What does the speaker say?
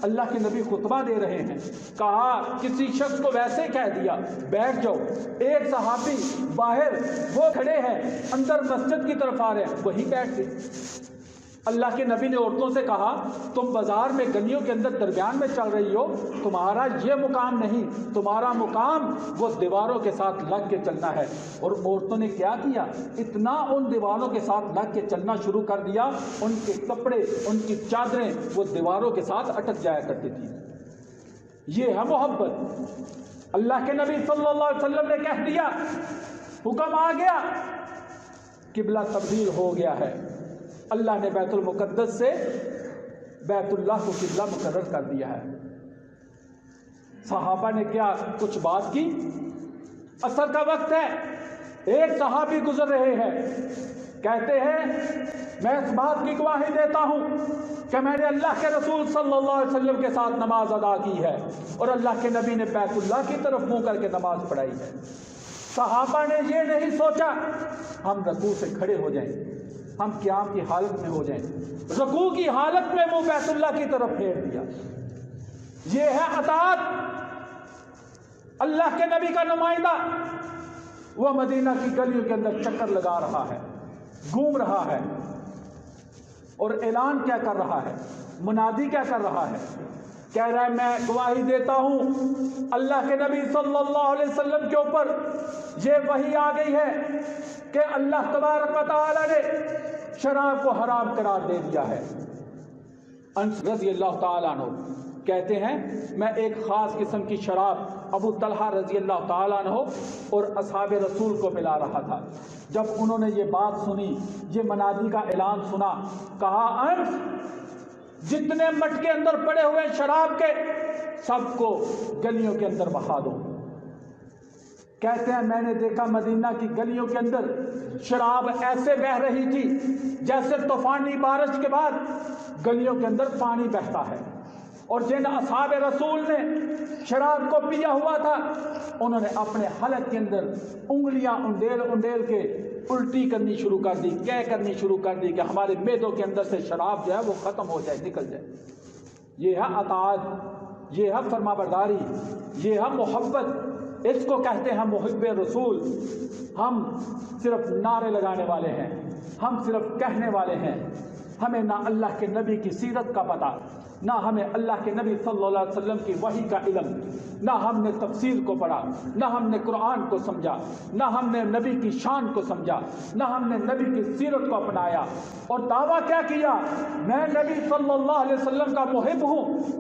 اللہ کے نبی خطبہ دے رہے ہیں، کہا کسی شخص کو ویسے کہہ دیا بیٹھ جاؤ، ایک صحابی باہر وہ کھڑے ہیں اندر مسجد کی طرف آ رہے ہیں، وہی بیٹھ گئے۔ اللہ کے نبی نے عورتوں سے کہا تم بازار میں گلیوں کے اندر درمیان میں چل رہی ہو، تمہارا یہ مقام نہیں، تمہارا مقام وہ دیواروں کے ساتھ لگ کے چلنا ہے۔ اور عورتوں نے کیا کیا؟ اتنا ان دیواروں کے ساتھ لگ کے چلنا شروع کر دیا، ان کے کپڑے ان کی چادریں وہ دیواروں کے ساتھ اٹک جایا کرتی تھی۔ یہ ہے محبت۔ اللہ کے نبی صلی اللہ علیہ وسلم نے کہہ دیا، حکم آ گیا، قبلہ تبدیل ہو گیا ہے، اللہ نے بیت المقدس سے بیت اللہ کو قبلہ مقرر کر دیا ہے۔ صحابہ نے کیا کچھ بات کی؟ عصر کا وقت ہے، ایک صحابی گزر رہے ہیں، کہتے ہیں میں اس بات کی گواہی دیتا ہوں کہ میں نے اللہ کے رسول صلی اللہ علیہ وسلم کے ساتھ نماز ادا کی ہے اور اللہ کے نبی نے بیت اللہ کی طرف منہ کر کے نماز پڑھائی ہے۔ صحابہ نے یہ نہیں سوچا ہم رکوع سے کھڑے ہو جائیں، ہم قیام کی حالت میں ہو جائیں، رکوع کی حالت میں منہ بیت اللہ کی طرف پھیر دیا۔ یہ ہے اطاعت۔ اللہ کے نبی کا نمائندہ وہ مدینہ کی گلیوں کے اندر چکر لگا رہا ہے، گھوم رہا ہے، اور اعلان کیا کر رہا ہے؟ منادی کیا کر رہا ہے؟ کہہ رہا ہے میں گواہی دیتا ہوں اللہ کے نبی صلی اللہ علیہ وسلم کے اوپر یہ وحی آ گئی ہے کہ اللہ تبارک و تعالی نے شراب کو حرام قرار دے دیا ہے۔ انس رضی اللہ تعالیٰ عنہ کہتے ہیں میں ایک خاص قسم کی شراب ابو طلحہ رضی اللہ تعالیٰ عنہ اور اصحاب رسول کو پلا رہا تھا۔ جب انہوں نے یہ بات سنی، یہ منادی کا اعلان سنا، کہا انس جتنے مٹکے اندر پڑے ہوئے شراب کے سب کو گلیوں کے اندر بہا دو۔ کہتے ہیں میں نے دیکھا مدینہ کی گلیوں کے اندر شراب ایسے بہہ رہی تھی جیسے طوفانی بارش کے بعد گلیوں کے اندر پانی بہتا ہے، اور جن اصحاب رسول نے شراب کو پیا ہوا تھا انہوں نے اپنے حلق کے اندر انگلیاں انڈیل انڈیل کے الٹی کرنی شروع کر دی، کرنی شروع کر دی کہ ہمارے معدوں کے اندر سے شراب جو ہے وہ ختم ہو جائے، نکل جائے۔ یہ ہے اطاعت، یہ ہے فرما برداری، یہ ہے محبت، اس کو کہتے ہیں محب رسول۔ ہم صرف نعرے لگانے والے ہیں، ہم صرف کہنے والے ہیں، ہمیں نہ اللہ کے نبی کی سیرت کا پتہ، نہ ہمیں اللہ کے نبی صلی اللہ علیہ وسلم کی وحی کا علم، نہ ہم نے تفسیر کو پڑھا، نہ ہم نے قرآن کو سمجھا، نہ ہم نے نبی کی شان کو سمجھا، نہ ہم نے نبی کی سیرت کو اپنایا، اور دعویٰ کیا کیا میں نبی صلی اللہ علیہ وسلم کا محب ہوں۔